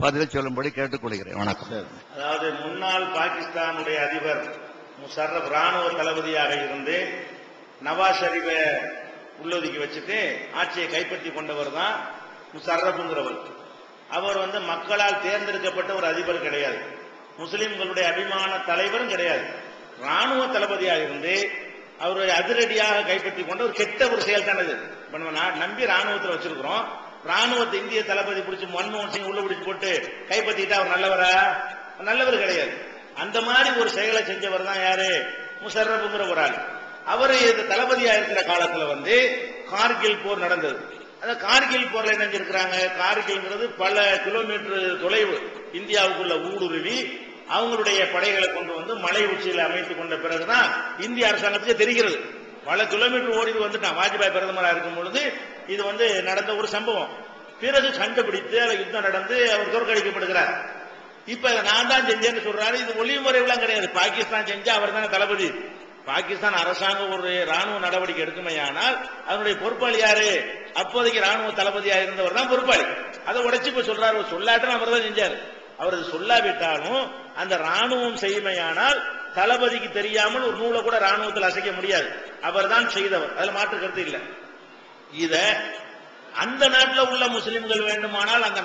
பதில் சொல்லும்படி கேட்டுக்கொள்கிறேன். வணக்கம். அதாவது முன்னாள் பாகிஸ்தானுடைய அதிபர் முஷர்ரப் ராணுவ தளபதியாக இருந்து நவாஸ் ஷரீஃபை உள்ளொதுக்கி வச்சுட்டு ஆட்சியை கைப்பற்றி கொண்டவர் தான் முஷர்ரப்ங்கிறவர். அவர் மக்களால் தேர்ந்தெடுக்கப்பட்ட ஒரு அதிபர் கிடையாது, முஸ்லிம்களுடைய அபிமான தலைவரும் கிடையாது. ராணுவ தளபதியாக இருந்து அவர் அதிரடியாக கைப்பற்றி கொண்ட ஒரு கெட்ட ஒரு செயல் தானது. நம்பி ராணுவத்தில் வச்சிருக்கிறோம், ராணுவத்தை இந்திய தளபதி பிடிச்சி மன்மோகன் சிங் உள்ள பிடிச்சு போட்டு கைப்பற்றிட்டா அவர் நல்லவரா? நல்லவர் கிடையாது. அந்த மாதிரி ஒரு செயலை செஞ்சவர் தான் யாரு? முஷர்ரப்ங்கிற ஒரு ஆள். அவர் தளபதியா இருக்கிற காலத்துல கார்கில் போர் நடந்தது. அந்த கார்கில் போர்ல என்ன செஞ்சிருக்கிறாங்க? கார்கில்ங்கிறது பல கிலோமீட்டர் தொலைவு இந்தியாவுக்குள்ள ஊடுருவி அவங்களுடைய படைகளை கொண்டு மலை உச்சியில் அமைத்துக் கொண்ட பிறகுதான் இந்திய அரசாங்கத்துக்கு தெரிகிறது. பல கிலோமீட்டர் ஓடி வந்துட்டான் வாஜ்பாய் பிரதமராக இருக்கும் பொழுது. இது நடந்த ஒரு சம்பவம். பிறகு கண்டுபிடித்து யுத்தம் நடந்து அவர் தோற்கடிக்கப்படுகிறார். இப்ப நான் தான் செஞ்சேன்னு சொல்றாரு. இது ஒளிமுறையெல்லாம் கிடையாது, பாகிஸ்தான் செஞ்சா அவர் தானே தளபதி. பாகிஸ்தான் அரசாங்கம் ஒரு ராணுவ நடவடிக்கை எடுக்குமையானால் அதனுடைய பொறுப்பாளி யாரு? அப்போதைக்கு ராணுவ தளபதியா இருந்தவர் தான் பொறுப்பாளி. அதை உடைச்சு இப்ப சொல்றாரு, சொல்லாட்டும் அவர் தான் செஞ்சாரு. அவர் சொல்லாவிட்டாலும் அந்த ராணுவம் செய்யுமையானால் தளபதிக்கு தெரியாமல் ஒரு நூலை கூட ராணுவத்தில் அசைக்க முடியாது. அவர் தான் செய்தவர், அதுல மாற்று கருத்து இல்லை. இத அந்த நாட்டில் உள்ள முஸ்லிம்கள் வேண்டுமானால் அந்த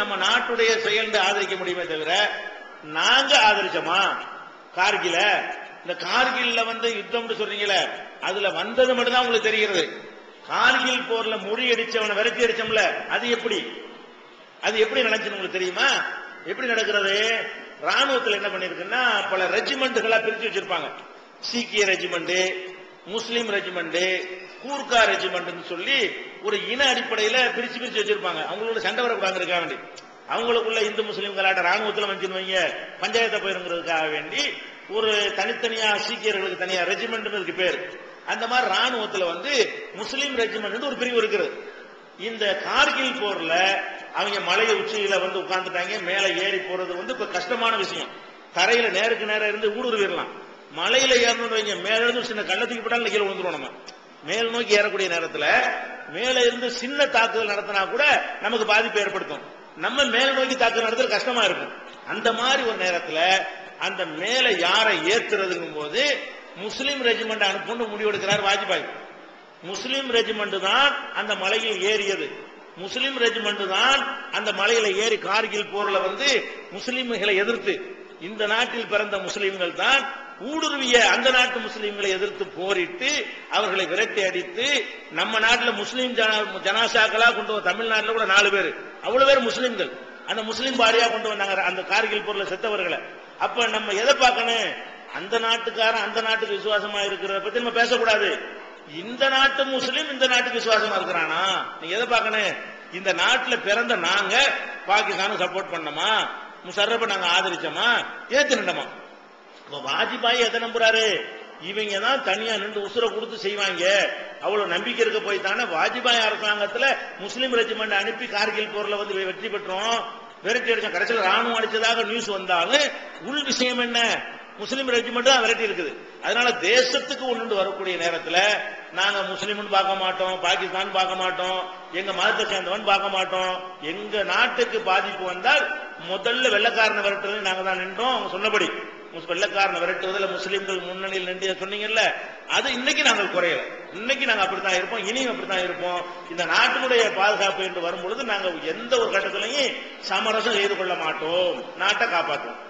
நம்ம நாட்டுடைய செயல் ஆதரிக்க முடியுமே தவிர நாங்க ஆதரிச்சோமா? கார்கில இந்த கார்கில்ல யுத்தம் சொல்றீங்களே, அதுல வந்தது மட்டும்தான் உங்களுக்கு தெரிகிறது. கார்கில் போர்ல முறியடிச்சவனை விரட்டி அடிச்சோம்ல, அது எப்படி நடந்துச்சு உங்களுக்கு தெரியுமா? எப்படி நடக்கிறது? ராணுவத்தில் என்ன பண்ணிருக்குன்னா பல ரெஜிமெண்ட்களா பிரிச்சு வச்சிருப்பாங்க. சீக்கிய ரெஜிமெண்ட், முஸ்லீம் ரெஜிமெண்ட், கூர்கா ரெஜிமெண்ட் சொல்லி ஒரு இன அடிப்படையில பிரிச்சு வச்சிருப்பாங்க. அவங்களோட சண்டை வரக்கூடாதுக்காக வேண்டி, அவங்களுக்குள்ள இந்து முஸ்லீம்களாட்ட ராணுவத்தில் வச்சிருவீங்க பஞ்சாயத்தை போயிருங்கிறதுக்காக வேண்டி ஒரு தனித்தனியா சீக்கியர்களுக்கு தனியா ரெஜிமெண்ட் பேர். அந்த மாதிரி ராணுவத்தில் முஸ்லீம் ரெஜிமெண்ட் ஒரு பிரிவு இருக்கிறது. இந்த கார்கில் போர்ல அவங்க மலை உச்சியில உட்கார்ந்துட்டாங்க. மேல ஏறி போறது இப்ப கஷ்டமான விஷயம். தரையில நேருக்கு நேரம் இருந்து ஊடுருவிடலாம். மலையில ஏறணும், மேல இருந்து சின்ன கள்ளத்துக்கு போட்டாலும் கீழே விழுந்துரும். நம்ம மேல் நோக்கி ஏறக்கூடிய நேரத்துல மேல இருந்து சின்ன தாக்குதல் நடத்தினா கூட நமக்கு பாதிப்பு ஏற்படுத்தும். நம்ம மேல் நோக்கி தாக்குதல் நடத்துறது கஷ்டமா இருக்கும். அந்த மாதிரி ஒரு நேரத்துல அந்த மேல யாரை ஏத்துறதுங்கும் போது முஸ்லீம் ரெஜிமெண்ட் அனுப்புன்னு முடிவெடுக்கிறார் வாஜ்பாய். முஸ்லீம் ரெஜிமெண்ட் தான் அந்த மலையில் ஏறியது. முஸ்லீம் ரெஜிமெண்ட் தான் அந்த மலையில ஏறி கார்கில் போர்ல முஸ்லீம்களை எதிர்த்து, இந்த நாட்டில் பிறந்த முஸ்லீம்கள் தான் ஊடுருவிய அந்த நாட்டு முஸ்லீம்களை எதிர்த்து போரிட்டு அவர்களை விரட்டி அடித்து நம்ம நாட்டில் முஸ்லீம் ஜனாசாக்களா கொண்டு வந்த தமிழ்நாட்டில் கூட 4 பேர், அவ்வளவு பேர் முஸ்லீம்கள். அந்த முஸ்லீம் பாரியா கொண்டு வந்தாங்க அந்த கார்கில் போர்ல செத்தவர்களை. அப்ப நம்ம எதை பார்க்கணும்? அந்த நாட்டுக்காரன் அந்த நாட்டுக்கு விசுவாசமா இருக்கிறத பத்தி நம்ம பேசக்கூடாது. இந்த நாட்டு முஸ்லீம் இந்த நாட்டுக்கு விசுவாசமா இருக்கிறானா? நீங்க எதை பார்க்கணும்? இந்த நாட்டில் பிறந்த நாங்க பாகிஸ்தானுக்கு சப்போர்ட் பண்ணோமா? முஷர்ரப்பை நாங்க ஆதரிச்சோமா? ஏத்து நின்றோமா? வாஜ்பாய் எதை நம்புறாரு? இவங்க தான் தனியா நின்று உசுரை கொடுத்து செய்வாங்க, அவ்வளவு நம்பிக்கை இருக்க போய் தானே வாஜ்பாய் அரசாங்கத்துல முஸ்லீம் ரெஜிமெண்ட் அனுப்பி கார்கில் போர்ல வெற்றி பெற்றோம், விரட்டி அடிச்சோம். கடைசியில் ராணுவம் அடிச்சதாக நியூஸ் வந்தாலும் உள் விஷயம் என்ன? முஸ்லீம் ரெஜிமெண்ட் தான் விரட்டி இருக்குது. அதனால தேசத்துக்கு ஒன்று வரக்கூடிய நேரத்தில் நாங்க முஸ்லீம் பார்க்க மாட்டோம், பாகிஸ்தான் பார்க்க மாட்டோம், எங்க மதத்தை சேர்ந்தவன் பார்க்க மாட்டோம். எங்க நாட்டுக்கு பாதிப்பு வந்தால் முதல்ல வெள்ளக்காரனை விரட்டுறது நாங்க தான் நின்றோம். அவங்க சொன்னபடி வெள்ளக்காரனை விரட்டுவதில் முஸ்லீம்கள் முன்னணியில் நின்று சொன்னீங்கல்ல, அது இன்னைக்கு நாங்கள் குறையல. இன்னைக்கு நாங்க அப்படித்தான் இருப்போம், இனியும் அப்படித்தான் இருப்போம். இந்த நாட்டினுடைய பாதுகாப்பு என்று வரும்பொழுது நாங்கள் எந்த ஒரு கட்டத்திலையும் சமரசம் செய்து கொள்ள மாட்டோம், நாட்டை காப்பாற்றுவோம்.